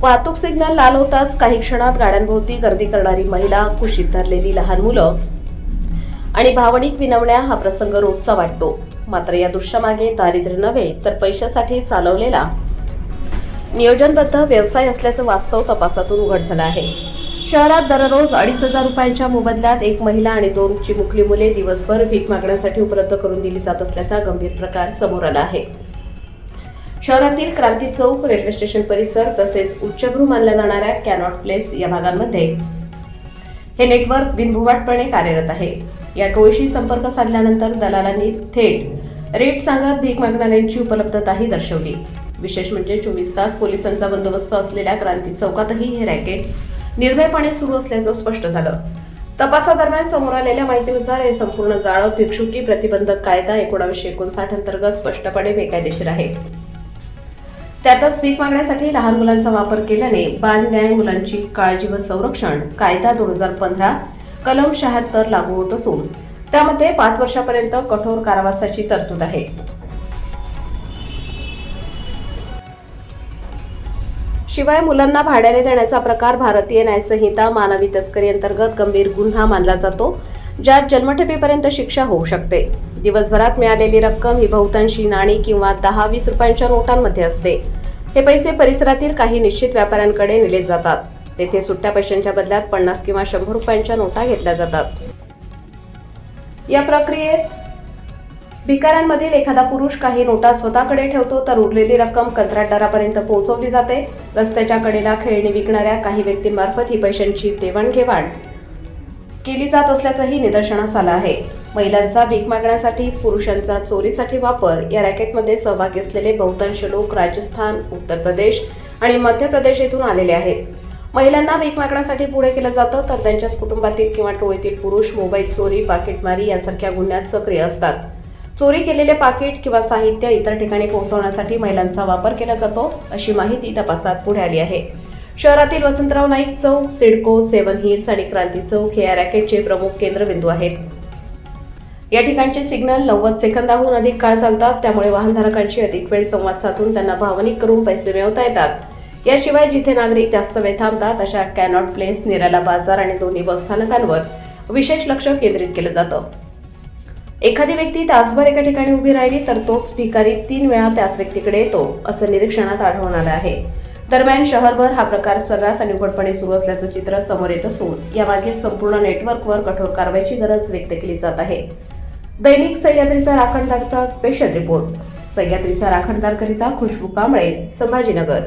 वाहतूक सिग्नल लाल होताच काही क्षणात गाड्यांभोवती गर्दी करणारी महिला, कुशीत धरलेली लहान मुलं आणि भावनिक विनवण्या हा प्रसंग रोजचा वाटतो. मात्र या दृश्यामागे दारिद्र्य नव्हे तर पैशासाठी चालवलेला नियोजनबद्ध व्यवसाय असल्याचं वास्तव तपासातून उघड झालं आहे. शहरात दररोज 2,500 रुपयांच्या मोबदल्यात एक महिला आणि 2 चिमुकली मुले दिवसभर भीक मागण्यासाठी उपलब्ध करून दिली जात असल्याचा गंभीर प्रकार समोर आला आहे. शहरातील क्रांती चौक, रेल्वे स्टेशन परिसर तसेच उच्चभ्रू मानल्या जाणाऱ्या कॅनॉट प्लेस या भागांमध्ये हे नेटवर्क बिनबुडाटपणे कार्यरत आहे. या टोळीशी संपर्क साधल्यानंतर दलालांनी थेट रेट सांगत भीक मागणाऱ्यांची उपलब्धताही दर्शवली. विशेष म्हणजे 24 तास पोलिसांचा बंदोबस्त असलेल्या क्रांती चौकातही हे रॅकेट निर्भयपणे सुरू असल्याचं स्पष्ट झालं. तपासादरम्यान समोर आलेल्या माहितीनुसार हे संपूर्ण जाळं भिक्षुकी प्रतिबंधक कायदा 1959 अंतर्गत स्पष्टपणे बेकायदेशीर आहे. त्यातच भीक मागण्यासाठी लहान मुलांचा वापर केल्याने बाल न्याय, मुलांची काळजी व संरक्षण कायदा 2015 कलम 76 लागू होत असून त्यामध्ये 5 वर्षापर्यंत कठोर कारावासाची तरतूद आहे. शिवाय मुलांना भाड्याने देण्याचा प्रकार भारतीय न्यायसंहिता मानवी तस्करी अंतर्गत गंभीर गुन्हा मानला जातो, ज्यात जन्मठेपेपर्यंत शिक्षा होऊ शकते. दिवसभरात मिळालेली रक्कम ही बहुतांशी नाणी किंवा 10-20 रुपयांच्या नोटांमध्ये असते. हे पैसे परिसरातील काही निश्चित व्यापाऱ्यांकडे नेले जातात. तेथे सुट्ट्या पैशांच्या बदल्यात 50 किंवा 100 रुपयांच्या नोटा घेतल्या जातात. या प्रक्रियेत भिकाऱ्यांमधील एखादा पुरुष काही नोटा स्वतःकडे ठेवतो तर उरलेली रक्कम कंत्राटदारापर्यंत पोहोचवली जाते. रस्त्याच्या कडेला खेळणी विकणाऱ्या काही व्यक्तींमार्फत ही पैशांची देवाणघेवाण केली जात असल्याचंही निदर्शनास आलं आहे. महिलांचा भीक मागण्यासाठी, पुरुषांचा चोरीसाठी वापर या रॅकेटमध्ये सहभागी असलेले बहुतांश लोक राजस्थान, उत्तर प्रदेश आणि मध्य प्रदेश येथून आलेले आहेत. महिलांना भीक मागण्यासाठी पुढे केलं जातं तर त्यांच्याच कुटुंबातील किंवा टोळीतील पुरुष मोबाईल चोरी, पाकिटमारी यासारख्या गुन्ह्यात सक्रिय असतात. चोरी केलेले पाकिट किंवा साहित्य इतर ठिकाणी पोहोचवण्यासाठी महिलांचा वापर केला जातो, अशी माहिती तपासात पुढे आली आहे. शहरातील वसंतराव नाईक चौक, सिडको, 7 हिल्स आणि क्रांती चौक हे या रॅकेटचे प्रमुख केंद्रबिंदू आहेत. या ठिकाणचे सिग्नल 90 सेकंदाहून अधिक काळ चालतात, त्यामुळे वाहनधारकांची अधिक वेळ संवाद साधून त्यांना भावनिक करून पैसे मिळवता येतात. याशिवाय जिथे नागरिक जास्त वेळ थांबतात अशा कॅनॉट प्लेस, निराला बाजार आणि दोन्ही बसस्थानकांवर विशेष लक्ष केंद्रित केलं जातं. एखादी व्यक्ती तासभर एका ठिकाणी उभी राहिली तर तोच भिकारी 3 वेळा त्याच व्यक्तीकडे येतो, असं निरीक्षणात आढळून आलं आहे. दरम्यान शहरभर हा प्रकार सर्रास आणि उघडपणे सुरू असल्याचं चित्र समोर येत असून यामागील संपूर्ण नेटवर्कवर कठोर कारवाईची गरज व्यक्त केली जात आहे. दैनिक सह्याद्रीचा राखणदारचा स्पेशल रिपोर्ट. सह्याद्रीचा राखणदारकरिता खुशबू कांबळे, संभाजीनगर.